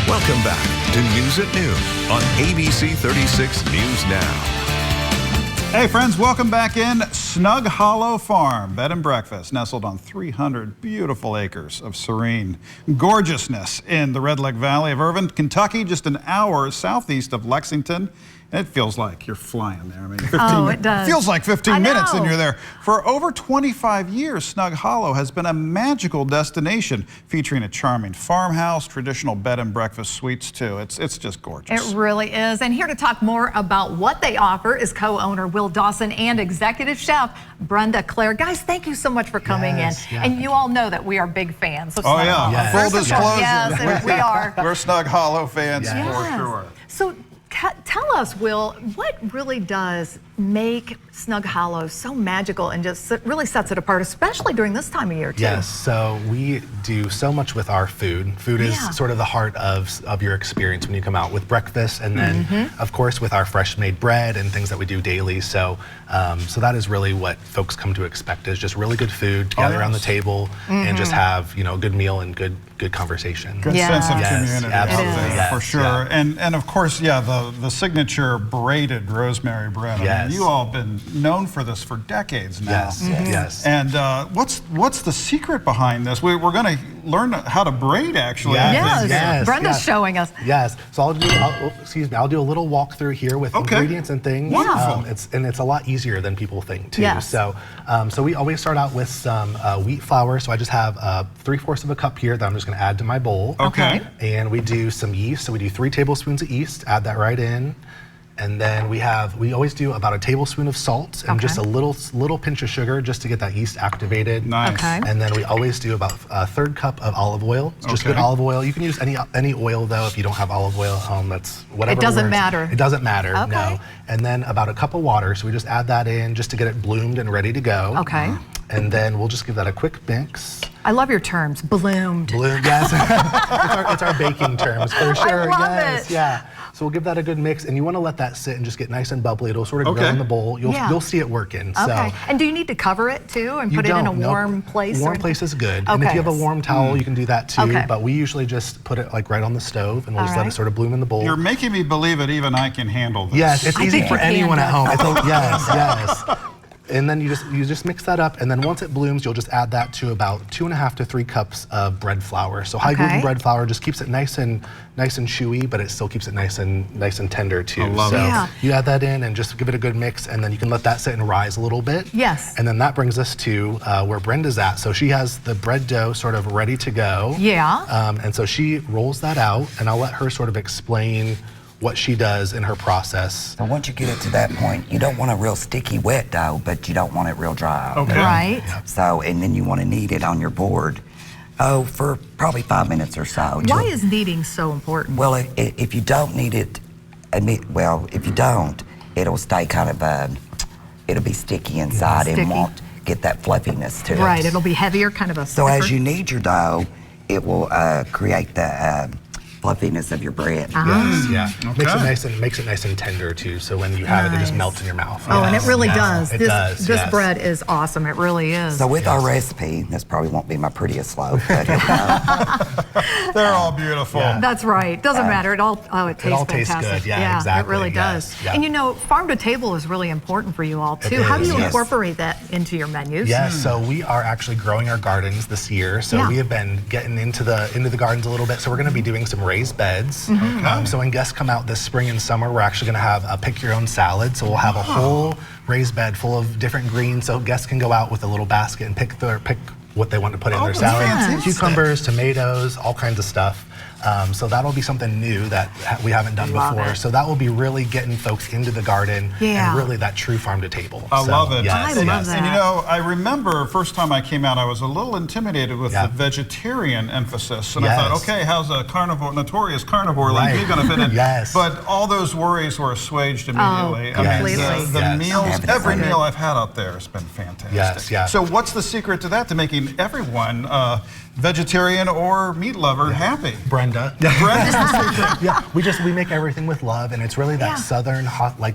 Welcome back to News at Noon on ABC 36 News Now. Hey friends, welcome back in. Snug Hollow Farm, bed and breakfast, nestled on 300 beautiful acres of serene gorgeousness in the Red Lake Valley of Irvine, Kentucky, just an hour southeast of Lexington. It feels like you're flying there. I mean, 15 it does. Feels like 15 minutes and you're there. For over 25 years, Snug Hollow has been a magical destination featuring a charming farmhouse, traditional bed and breakfast suites too. It's just gorgeous. It really is. And here to talk more about what they offer is co-owner Will Dawson and executive chef Brenda Claire. Guys, thank you so much for coming in. Yeah. And you all know that we are big fans of Snug Hollow. Yes. Full disclosure. Yes, we are. We're Snug Hollow fans for sure. So tell us, Will, what really does make Snug Hollow so magical and just really sets it apart, especially during this time of year, too? Yes, so we do so much with our food. Food is sort of the heart of your experience when you come out with breakfast, and then, of course, with our fresh-made bread and things that we do daily. So so that is really what folks come to expect, is just really good food, gather around the table, and just have, you know, a good meal and good conversation. Good sense of community, absolutely, for sure. And of course, the signature braided rosemary bread. I mean, you all have been known for this for decades now. Yes. And what's the secret behind this? We're going to learn how to braid, actually. Yes. Brenda's showing us. Yes. So I'll do a little walkthrough here with ingredients and things. Wonderful. It's a lot easier than people think too. Yes. So we always start out with some wheat flour. So I just have 3/4 of a cup here that I'm just going to add to my bowl. Okay. And we do some yeast. So we do 3 tablespoons of yeast. Add that right in. And then we always do about a tablespoon of salt and just a little pinch of sugar just to get that yeast activated. Nice. Okay. And then we always do about a 1/3 cup of olive oil. It's just good olive oil. You can use any oil though if you don't have olive oil at home. That's whatever. It doesn't matter. It doesn't matter. Okay. No. And then about a cup of water. So we just add that in just to get it bloomed and ready to go. Okay. And then we'll just give that a quick mix. I love your terms. Bloomed. Bloomed, yes. it's our baking terms for sure. I love it. Yeah. So we'll give that a good mix, and you want to let that sit and just get nice and bubbly. It'll sort of grow in the bowl. You'll see it working. Okay. And do you need to cover it too and put it in a warm place? Warm place is good. And if you have a warm towel, you can do that too. Okay. But we usually just put it like right on the stove, and we'll just let it sort of bloom in the bowl. You're making me believe that even I can handle this. Yes, it's easy for anyone at home. Yes. And then you just mix that up, and then once it blooms, you'll just add that to about 2.5 to 3 cups of bread flour. So high gluten bread flour just keeps it nice and chewy, but it still keeps it nice and tender too. I love it. You add that in and just give it a good mix, and then you can let that sit and rise a little bit. Yes. And then that brings us to where Brenda's at. So she has the bread dough sort of ready to go. Yeah. And so she rolls that out, and I'll let her sort of explain what she does in her process. So once you get it to that point, you don't want a real sticky wet dough, but you don't want it real dry. Okay. Right. So, and then you want to knead it on your board, for probably 5 minutes or so. Why is kneading so important? Well, if you don't knead it, if you don't, it'll stay kind of, it'll be sticky inside and won't get that fluffiness to it. Right, it'll be heavier, kind of a So as you knead your dough, it will create the fluffiness of your bread. Makes it nice and tender too. So when you have it, it just melts in your mouth. Oh, and it really does. It does. This bread is awesome. It really is. So with our recipe, this probably won't be my prettiest loaf, but they're all beautiful. That's right. Doesn't matter. It tastes tastes fantastic. good. Yeah, exactly. It really does. Yeah. And you know, farm to table is really important for you all too. How do you incorporate that into your menus? Yes. So we are actually growing our gardens this year. So we have been getting into the gardens a little bit. So we're going to be doing some raised beds. So when guests come out this spring and summer, we're actually going to have a pick your own salad. So we'll have a whole raised bed full of different greens, so guests can go out with a little basket and pick what they want to put in their salad. Cucumbers, tomatoes, all kinds of stuff. So that'll be something new that we haven't done before. So that will be really getting folks into the garden and really that true farm to table. I love it. I love that. And you know, I remember first time I came out, I was a little intimidated with the vegetarian emphasis. And I thought, okay, how's a notorious carnivore like me going to fit in? But all those worries were assuaged immediately. I mean, the meals, every meal I've had out there has been fantastic. So what's the secret to that, to making everyone vegetarian or meat lover happy. Brenda. Yeah, we make everything with love, and it's really that southern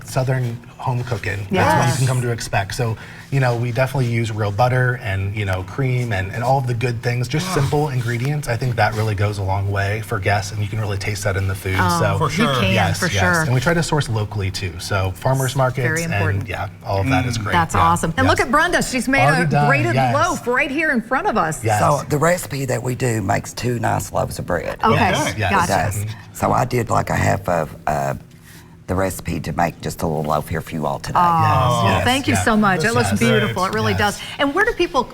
southern home cooking. That's what you can come to expect. So, we definitely use real butter and cream and all of the good things, just simple ingredients. I think that really goes a long way for guests, and you can really taste that in the food. So for sure. You can, yes, for yes. sure. And we try to source locally too. So farmers markets Very important. and all of that is great. That's awesome. And look at Brenda. She's made Already a done, braided yes. loaf right here in front of us. Yes. So the recipe that we do makes 2 nice loaves of bread. Okay, Yes, yes. gotcha. It does. So I did like a half of the recipe to make just a little loaf here for you all today. Well, thank you so much. It looks Yes. beautiful. It really Yes. does. And where do people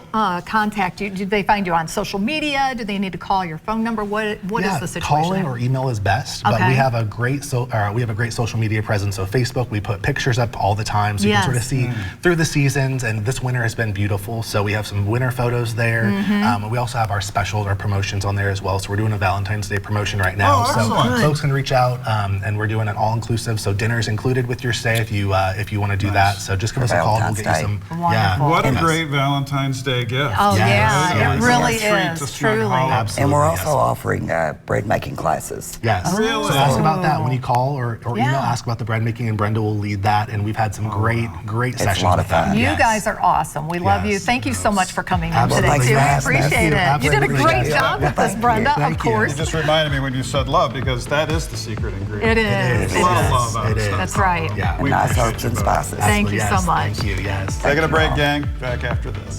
contact you? Do they find you on social media? Do they need to call your phone number? What is the situation? Calling there? or email is best, but Okay. we have a great social media presence. So Facebook, we put pictures up all the time, so you can sort of see through the seasons. And this winter has been beautiful, so we have some winter photos there. We also have our specials, our promotions on there as well. So we're doing a Valentine's Day promotion right now. Oh, so excellent. folks can reach out, and we're doing an all-inclusive. So dinner's included with your stay if you want to do that. So just give us a call and we'll get you some. Wonderful. What a Yes. great Valentine's Day gift. Oh, Yes. yeah, Yes. it really It's a treat to is, Snug truly. Hollow. Absolutely. And we're yes. also offering bread making classes. Yes. Really? So ask about that when you call or email. Yeah. Ask about the bread making, and Brenda will lead that. And we've had some great It's a sessions lot with of fun. that. You Yes. guys are awesome. We love you. Yes. Thank you so much for coming in Absolutely. today, too. We Thank you. appreciate it. You did a Absolutely. great Yes. job with this, Brenda, of Thank you. course. You just reminded me when you said love, because that is the secret ingredient. It is. is. A lot of It love is. out of It is. Snug That's Hollow. right. Yeah. And nice herbs and spices. Thank you so Yes. much. Thank you. Yes. Taking a break, gang. Back after this.